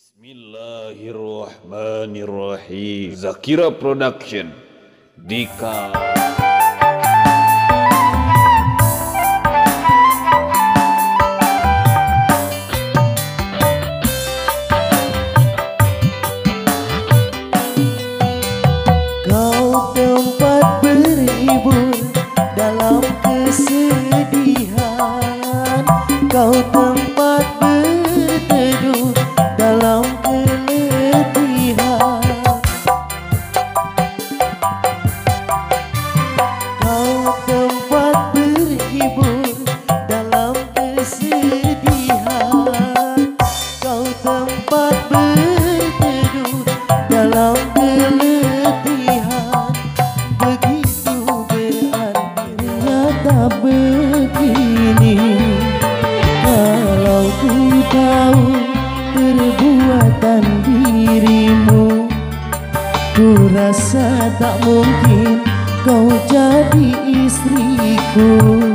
Bismillahirrahmanirrahim. Zakira Production Dika. Kau tempat berhibur dalam kesedihan, kau tempat berteduh dalam keletihan. Kau tempat berhibur dalam kesedihan, kau tempat berteduh dalam keletihan. Begitu berarti ternyata begini. Kalau ku tahu perbuatan dirimu, ku rasa tak mungkin kau jadi istriku.